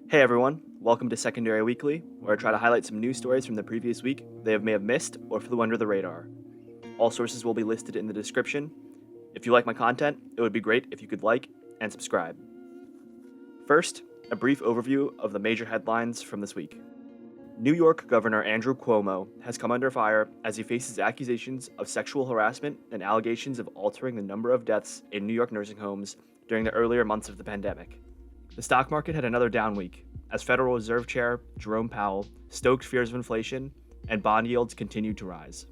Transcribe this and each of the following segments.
Hey everyone, welcome to Secondary Weekly, where I try to highlight some news stories from the previous week they may have missed or flew under the radar. All sources will be listed in the description. If you like my content, it would be great if you could like and subscribe. First, a brief overview of the major headlines from this week. New York Governor Andrew Cuomo has come under fire as he faces accusations of sexual harassment and allegations of altering the number of deaths in New York nursing homes during the earlier months of the pandemic. The stock market had another down week, as Federal Reserve Chair Jerome Powell stoked fears of inflation and bond yields continued to rise.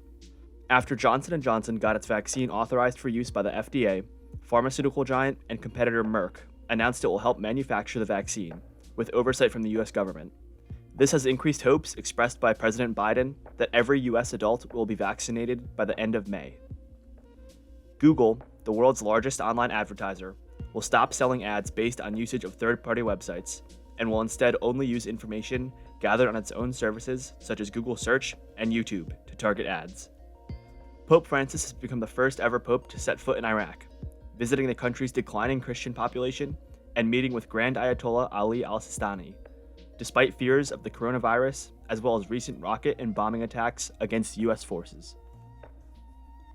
After Johnson & Johnson got its vaccine authorized for use by the FDA, pharmaceutical giant and competitor Merck announced it will help manufacture the vaccine, with oversight from the US government. This has increased hopes expressed by President Biden that every US adult will be vaccinated by the end of May. Google, the world's largest online advertiser, will stop selling ads based on usage of third-party websites and will instead only use information gathered on its own services such as Google Search and YouTube to target ads. Pope Francis has become the first ever pope to set foot in Iraq, visiting the country's declining Christian population and meeting with Grand Ayatollah Ali al-Sistani, despite fears of the coronavirus as well as recent rocket and bombing attacks against US forces.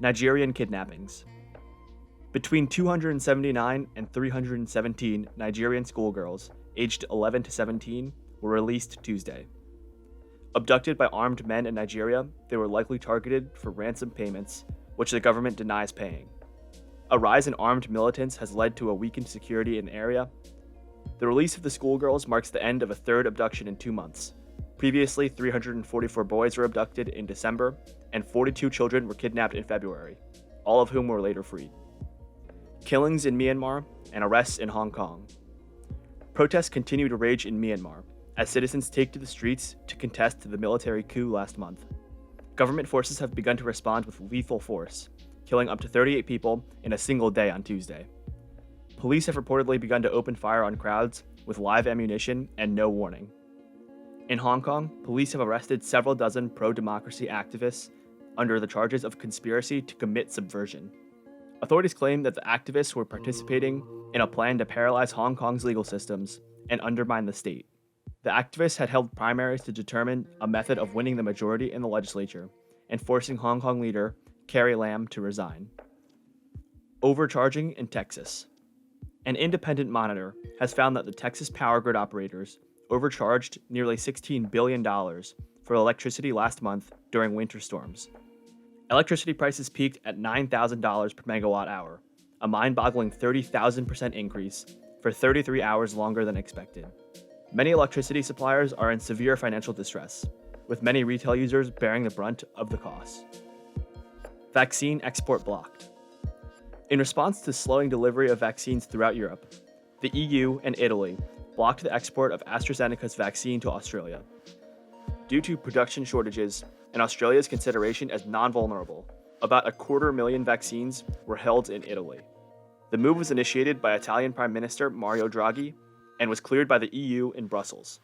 Nigerian Kidnappings. Between 279 and 317 Nigerian schoolgirls aged 11 to 17 were released Tuesday. Abducted by armed men in Nigeria, they were likely targeted for ransom payments, which the government denies paying. A rise in armed militants has led to a weakened security in the area. The release of the schoolgirls marks the end of a third abduction in 2 months. Previously, 344 boys were abducted in December, and 42 children were kidnapped in February, all of whom were later freed. Killings in Myanmar and arrests in Hong Kong. Protests continue to rage in Myanmar as citizens take to the streets to contest the military coup last month. Government forces have begun to respond with lethal force, killing up to 38 people in a single day on Tuesday. Police have reportedly begun to open fire on crowds with live ammunition and no warning. In Hong Kong, police have arrested several dozen pro-democracy activists under the charges of conspiracy to commit subversion. Authorities claim that the activists were participating in a plan to paralyze Hong Kong's legal systems and undermine the state. The activists had held primaries to determine a method of winning the majority in the legislature and forcing Hong Kong leader Carrie Lam to resign. Overcharging in Texas. An independent monitor has found that the Texas power grid operators overcharged nearly $16 billion for electricity last month during winter storms. Electricity prices peaked at $9,000 per megawatt hour, a mind-boggling 30,000% increase for 33 hours longer than expected. Many electricity suppliers are in severe financial distress, with many retail users bearing the brunt of the costs. Vaccine export blocked. In response to slowing delivery of vaccines throughout Europe, the EU and Italy blocked the export of AstraZeneca's vaccine to Australia. Due to production shortages and Australia's consideration as non-vulnerable, about 250,000 vaccines were held in Italy. The move was initiated by Italian Prime Minister Mario Draghi and was cleared by the EU in Brussels.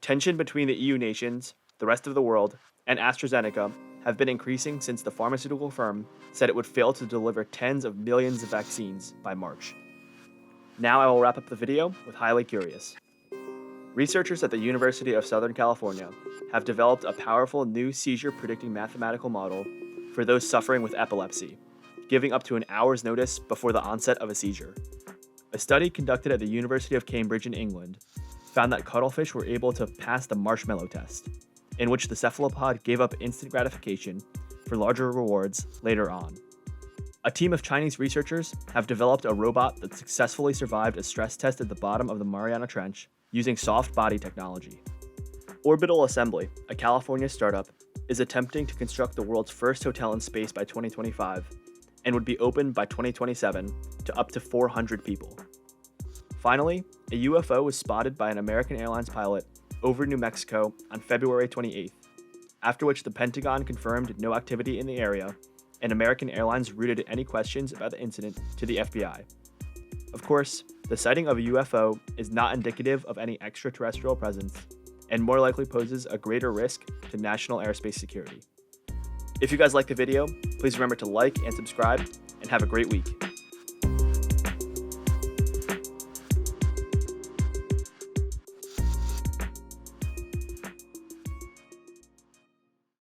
Tension between the EU nations, the rest of the world, and AstraZeneca have been increasing since the pharmaceutical firm said it would fail to deliver tens of millions of vaccines by March. Now I will wrap up the video with Highly Curious. Researchers at the University of Southern California have developed a powerful new seizure-predicting mathematical model for those suffering with epilepsy, giving up to an hour's notice before the onset of a seizure. A study conducted at the University of Cambridge in England found that cuttlefish were able to pass the Marshmallow test, in which the cephalopod gave up instant gratification for larger rewards later on. A team of Chinese researchers have developed a robot that successfully survived a stress test at the bottom of the Mariana Trench using soft body technology. Orbital Assembly, a California startup, is attempting to construct the world's first hotel in space by 2025 and would be open by 2027 to up to 400 people. Finally, a UFO was spotted by an American Airlines pilot over New Mexico on February 28th, after which the Pentagon confirmed no activity in the area and American Airlines routed any questions about the incident to the FBI. Of course, the sighting of a UFO is not indicative of any extraterrestrial presence and more likely poses a greater risk to national airspace security. If you guys like the video, please remember to like and subscribe, and have a great week.